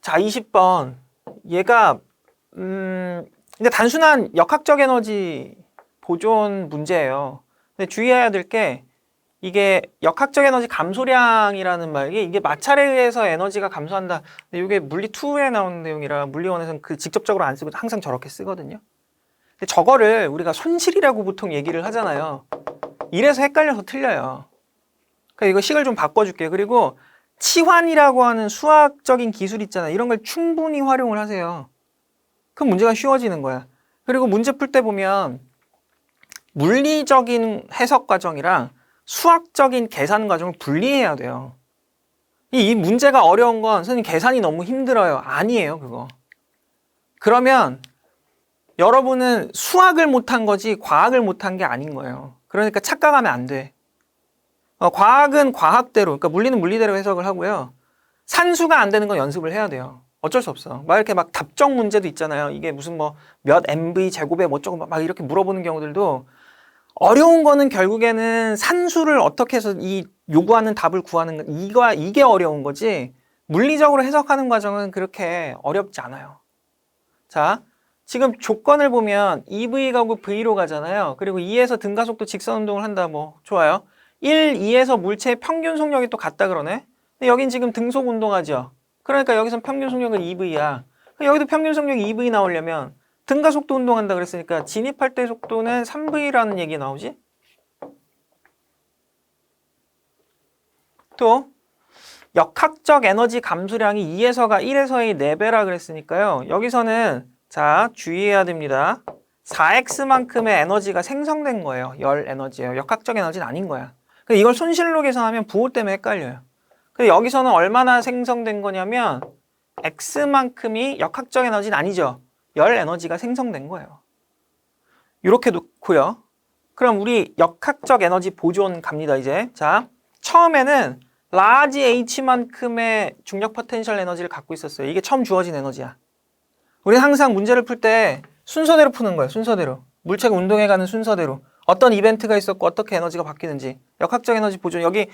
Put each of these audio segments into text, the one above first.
자, 20번. 얘가 근데 단순한 역학적 에너지 보존 문제예요. 근데 주의해야 될 게 이게 역학적 에너지 감소량이라는 말이 이게 마찰에 의해서 에너지가 감소한다. 근데 이게 물리 2에 나오는 내용이라 물리원에서는 그 직접적으로 안 쓰고 항상 저렇게 쓰거든요. 근데 저거를 우리가 손실이라고 보통 얘기를 하잖아요. 이래서 헷갈려서 틀려요. 그러니까 이거 식을 좀 바꿔줄게요. 그리고 치환이라고 하는 수학적인 기술 있잖아요. 이런 걸 충분히 활용을 하세요. 그럼 문제가 쉬워지는 거야. 그리고 문제 풀 때 보면 물리적인 해석 과정이랑 수학적인 계산 과정을 분리해야 돼요. 이 문제가 어려운 건 선생님 계산이 너무 힘들어요. 아니에요, 그거. 그러면 여러분은 수학을 못한 거지 과학을 못한 게 아닌 거예요. 그러니까 착각하면 안 돼. 과학은 과학대로, 그러니까 물리는 물리대로 해석을 하고요. 산수가 안 되는 건 연습을 해야 돼요. 어쩔 수 없어. 막 이렇게 막 답정 문제도 있잖아요. 이게 무슨 뭐 몇 mv 제곱에 뭐 어쩌고 막 이렇게 물어보는 경우들도 어려운 거는 결국에는 산수를 어떻게 해서 이 요구하는 답을 구하는 이게 어려운 거지 물리적으로 해석하는 과정은 그렇게 어렵지 않아요. 자, 지금 조건을 보면 EV 가고 V로 가잖아요. 그리고 2에서 등가속도 직선 운동을 한다. 뭐 좋아요. 1, 2에서 물체의 평균 속력이 또 같다 그러네. 근데 여긴 지금 등속 운동하죠. 그러니까 여기선 평균 속력은 EV야. 여기도 평균 속력이 EV 나오려면 등가속도 운동한다 그랬으니까 진입할 때 속도는 3V라는 얘기 나오지? 또 역학적 에너지 감소량이 2에서가 1에서의 4배라 그랬으니까요. 여기서는 자 주의해야 됩니다. 4x만큼의 에너지가 생성된 거예요. 열 에너지예요. 역학적 에너지는 아닌 거야. 이걸 손실로 계산하면 부호 때문에 헷갈려요. 근데 여기서는 얼마나 생성된 거냐면 x만큼이 역학적 에너지는 아니죠. 열 에너지가 생성된 거예요. 이렇게 놓고요. 그럼 우리 역학적 에너지 보존 갑니다. 이제 자 처음에는 라지 h만큼의 중력 포텐셜 에너지를 갖고 있었어요. 이게 처음 주어진 에너지야. 우리는 항상 문제를 풀 때 순서대로 푸는 거예요. 순서대로. 물체가 운동해가는 순서대로. 어떤 이벤트가 있었고 어떻게 에너지가 바뀌는지. 역학적 에너지 보존. 여기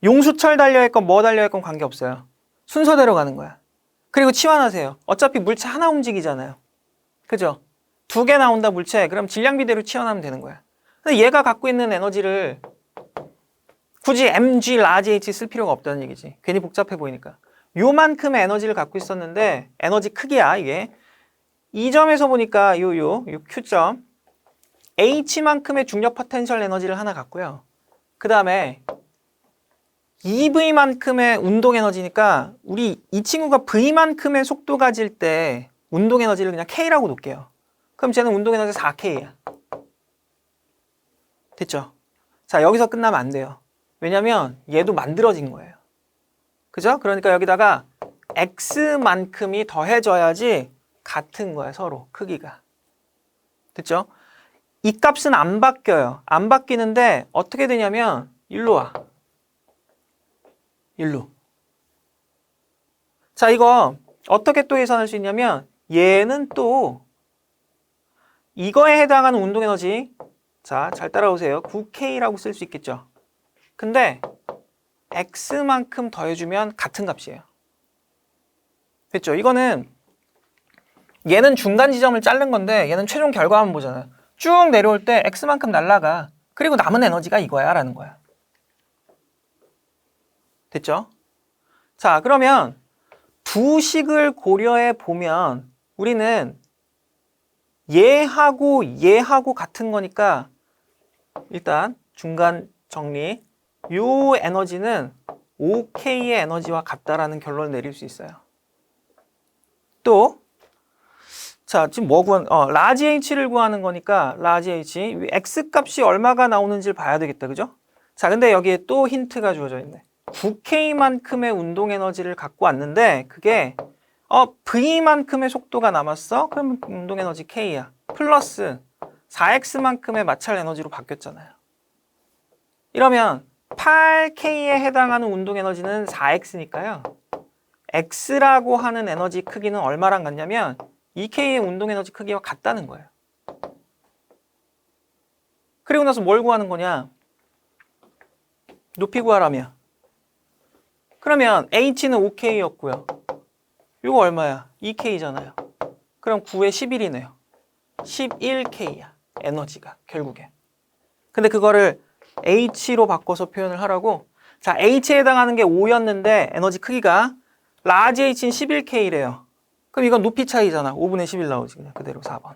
용수철 달려있건 뭐 달려있건 관계없어요. 순서대로 가는 거야. 그리고 치환하세요. 어차피 물체 하나 움직이잖아요. 그죠? 2개 나온다 물체. 그럼 질량비대로 치환하면 되는 거야. 근데 얘가 갖고 있는 에너지를 굳이 mg, 라지 h 쓸 필요가 없다는 얘기지. 괜히 복잡해 보이니까. 요만큼의 에너지를 갖고 있었는데 에너지 크기야 이게. 이 점에서 보니까 요 Q점 H만큼의 중력 포텐셜 에너지를 하나 갖고요. 그 다음에 EV만큼의 운동 에너지니까 우리 이 친구가 V만큼의 속도 가질 때 운동 에너지를 그냥 K라고 놓을게요. 그럼 쟤는 운동 에너지 4K야. 됐죠? 자, 여기서 끝나면 안 돼요. 왜냐면 얘도 만들어진 거예요. 그죠? 그러니까 여기다가 X만큼이 더해져야지 같은 거야, 서로 크기가. 됐죠? 이 값은 안 바뀌어요. 안 바뀌는데 어떻게 되냐면 일로 와. 일로. 자, 이거 어떻게 또 계산할 수 있냐면 얘는 또 이거에 해당하는 운동 에너지 자, 잘 따라오세요. 9K라고 쓸 수 있겠죠. 근데 X만큼 더해주면 같은 값이에요. 됐죠? 이거는 얘는 중간 지점을 자른 건데 얘는 최종 결과만 보잖아요. 쭉 내려올 때 X만큼 날라가. 그리고 남은 에너지가 이거야 라는 거야. 됐죠? 자, 그러면 두 식을 고려해 보면 우리는 얘하고 같은 거니까 일단 중간 정리. 요 에너지는 5K의 에너지와 같다라는 결론을 내릴 수 있어요. 또 자, 지금 뭐 라지 H를 구하는 거니까 라지 H X 값이 얼마가 나오는지를 봐야 되겠다. 그죠? 자, 근데 여기에 또 힌트가 주어져 있네. 9K만큼의 운동 에너지를 갖고 왔는데 그게 V만큼의 속도가 남았어? 그러면 운동 에너지 K야. 플러스 4X만큼의 마찰 에너지로 바뀌었잖아요. 이러면 8K에 해당하는 운동 에너지는 4X니까요. X라고 하는 에너지 크기는 얼마랑 같냐면 2K의 운동 에너지 크기와 같다는 거예요. 그리고 나서 뭘 구하는 거냐? 높이 구하라며. 그러면 H는 5K였고요. 이거 얼마야? 2K잖아요. 그럼 9에 11이네요. 11K야. 에너지가 결국에. 근데 그거를 H로 바꿔서 표현을 하라고. 자, H에 해당하는 게 5였는데 에너지 크기가 라지 H는 11K래요. 그럼 이건 높이 차이잖아. 5분의 11 나오지. 그냥 그대로 4번.